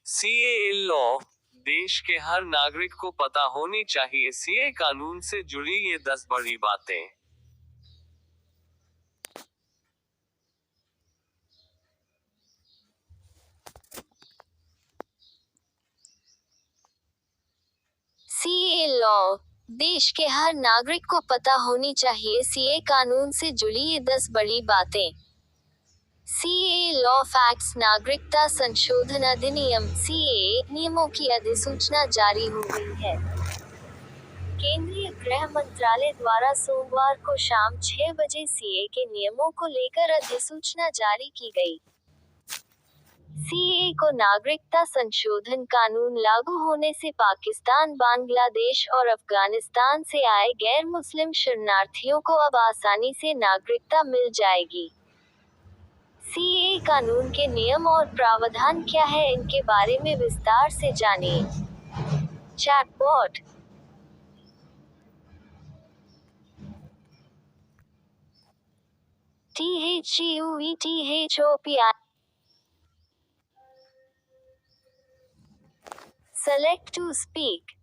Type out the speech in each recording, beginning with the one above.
CAA law, देश के हर नागरिक को पता होनी चाहिए। सीए कानून से जुड़ी ये 10 बड़ी बातें। सीए लॉ, देश के हर नागरिक को पता होनी चाहिए। सीए कानून से जुड़ी ये 10 बड़ी बातें। सीए लॉ फैक्ट्स, नागरिकता संशोधन अधिनियम सीए नियमों की अधिसूचना जारी हो गई है। केंद्रीय गृह मंत्रालय द्वारा सोमवार को शाम 6 बजे सीए के नियमों को लेकर अधिसूचना जारी की गई। सीए को नागरिकता संशोधन कानून लागू होने से पाकिस्तान, बांग्लादेश और अफगानिस्तान से आए गैर मुस्लिम शरणार्थियों को अब आसानी से नागरिकता मिल जाएगी। सीए कानून के नियम और प्रावधान क्या है, इनके बारे में विस्तार से जानिए। Chatbot THUETHOPI select to speak.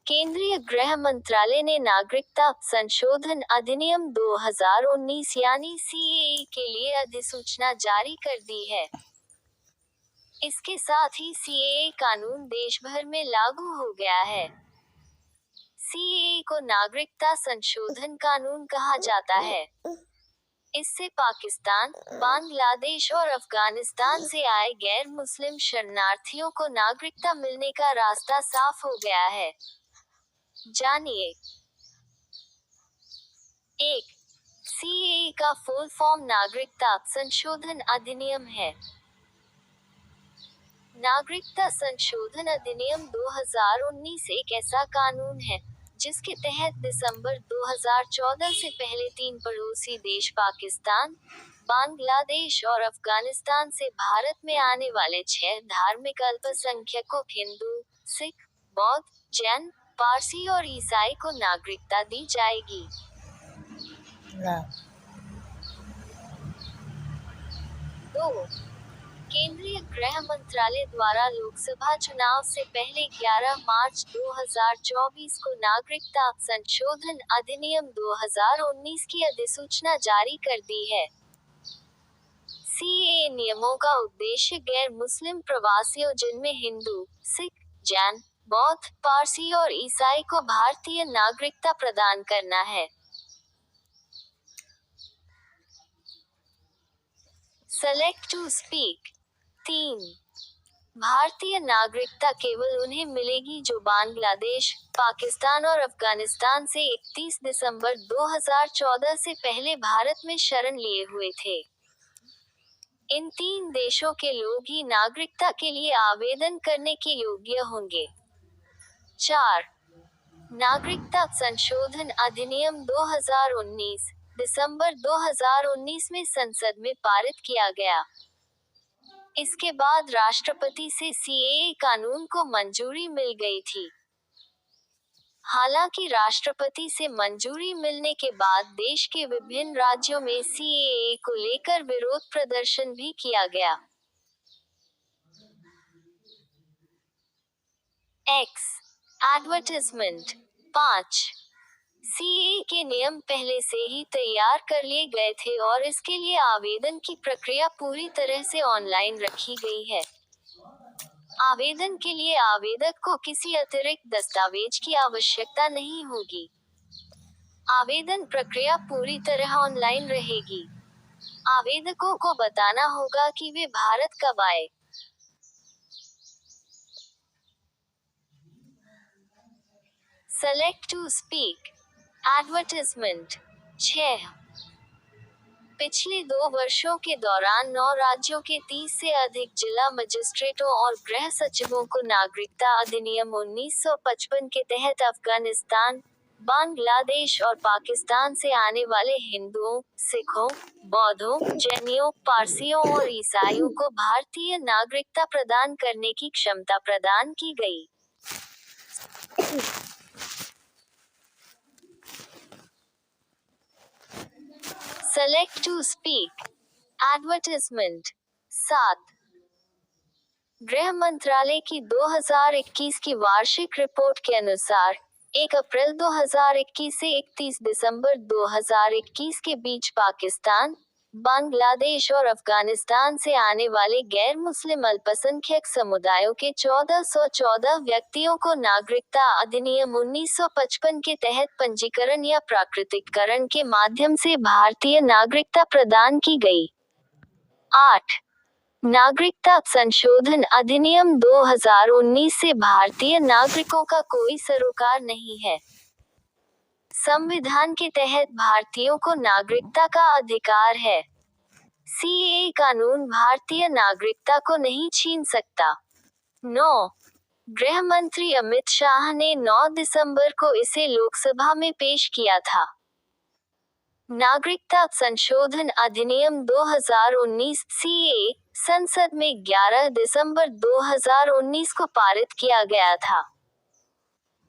केंद्रीय गृह मंत्रालय ने नागरिकता संशोधन अधिनियम 2019 यानी सीएए के लिए अधिसूचना जारी कर दी है। इसके साथ ही सीएए कानून देश भर में लागू हो गया है। सीएए को नागरिकता संशोधन कानून कहा जाता है। इससे पाकिस्तान, बांग्लादेश और अफगानिस्तान से आए गैर मुस्लिम शरणार्थियों को नागरिकता मिलने का रास्ता साफ हो गया है। जानिए। 1. सीएए का फुल फॉर्म नागरिकता संशोधन अधिनियम है। नागरिकता संशोधन अधिनियम 2019 एक ऐसा कानून है जिसके तहत दिसंबर 2014 से पहले 3 पड़ोसी देश पाकिस्तान, बांग्लादेश और अफगानिस्तान से भारत में आने वाले 6 धार्मिक अल्पसंख्यकों हिंदू, सिख, बौद्ध, जैन, पारसी और ईसाई को नागरिकता दी जाएगी। 2. केंद्रीय गृह मंत्रालय द्वारा लोकसभा चुनाव से पहले 11 मार्च 2024 को नागरिकता संशोधन अधिनियम 2019 की अधिसूचना जारी कर दी है। सीएए नियमों का उद्देश्य गैर मुस्लिम प्रवासियों जिनमें हिंदू, सिख, जैन, बौद्ध, पारसी और ईसाई को भारतीय नागरिकता प्रदान करना है। Select to speak. 3. भारतीय नागरिकता केवल उन्हें मिलेगी जो बांग्लादेश, पाकिस्तान और अफगानिस्तान से 31 दिसंबर 2014 से पहले भारत में शरण लिए हुए थे। इन 3 देशों के लोग ही नागरिकता के लिए आवेदन करने के योग्य होंगे। 4. नागरिकता संशोधन अधिनियम 2019 दिसंबर 2019 में संसद में पारित किया गया। इसके बाद राष्ट्रपति से सीएए कानून को मंजूरी मिल गई थी। हालांकि राष्ट्रपति से मंजूरी मिलने के बाद देश के विभिन्न राज्यों में सीएए को लेकर विरोध प्रदर्शन भी किया गया। X advertisement. 5. सीएए के नियम पहले से ही तैयार कर लिए गए थे और इसके लिए आवेदन की प्रक्रिया पूरी तरह से ऑनलाइन रखी गई है। आवेदन के लिए आवेदक को किसी अतिरिक्त दस्तावेज की आवश्यकता नहीं होगी। आवेदन प्रक्रिया पूरी तरह ऑनलाइन रहेगी। आवेदकों को बताना होगा कि वे भारत कब आए। Select to speak. एडवर्टाइजमेंट। 6. पिछले 2 वर्षों के दौरान 9 राज्यों के 30 से अधिक जिला मजिस्ट्रेटों और गृह सचिवों को नागरिकता अधिनियम 1955 के तहत अफगानिस्तान, बांग्लादेश और पाकिस्तान से आने वाले हिंदुओं, सिखों, बौद्धों, जैनियों, पारसियों और ईसाइयों को भारतीय नागरिकता प्रदान करने की क्षमता प्रदान की गई। Select to speak. एडवर्टाइजमेंट। 7. गृह मंत्रालय की 2021 की वार्षिक रिपोर्ट के अनुसार 1 अप्रैल 2021 से 31 दिसंबर 2021 के बीच पाकिस्तान, बांग्लादेश और अफगानिस्तान से आने वाले गैर मुस्लिम अल्पसंख्यक समुदायों के 1414 व्यक्तियों को नागरिकता अधिनियम 1955 के तहत पंजीकरण या प्राकृतिकरण के माध्यम से भारतीय नागरिकता प्रदान की गई। 8. नागरिकता संशोधन अधिनियम 2019 से भारतीय नागरिकों का कोई सरोकार नहीं है। संविधान के तहत भारतीयों को नागरिकता का अधिकार है। सीएए कानून भारतीय नागरिकता को नहीं छीन सकता। 9. गृह मंत्री अमित शाह ने 9 दिसंबर को इसे लोकसभा में पेश किया था। नागरिकता संशोधन अधिनियम 2019 सीएए संसद में 11 दिसंबर 2019 को पारित किया गया था।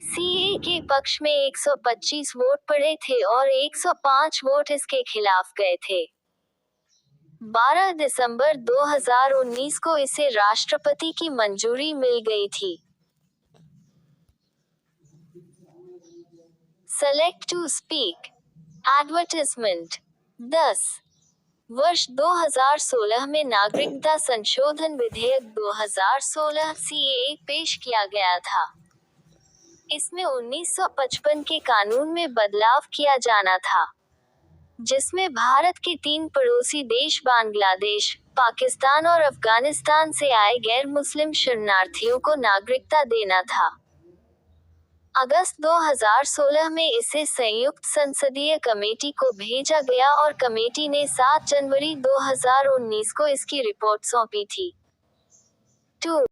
सीएए के पक्ष में 125 वोट पड़े थे और 105 वोट इसके खिलाफ गए थे। 12 दिसंबर 2019 को इसे राष्ट्रपति की मंजूरी मिल गई थी। Select to speak. एडवर्टाइजमेंट। 10. वर्ष 2016 में नागरिकता संशोधन विधेयक 2016 सीएए पेश किया गया था। इसमें 1955 के कानून में बदलाव किया जाना था, जिसमें भारत के 3 पड़ोसी देश बांग्लादेश, पाकिस्तान और अफगानिस्तान से आए गैर मुस्लिम शरणार्थियों को नागरिकता देना था। अगस्त 2016 में इसे संयुक्त संसदीय कमेटी को भेजा गया और कमेटी ने 7 जनवरी 2019 को इसकी रिपोर्ट सौंपी थी। 2.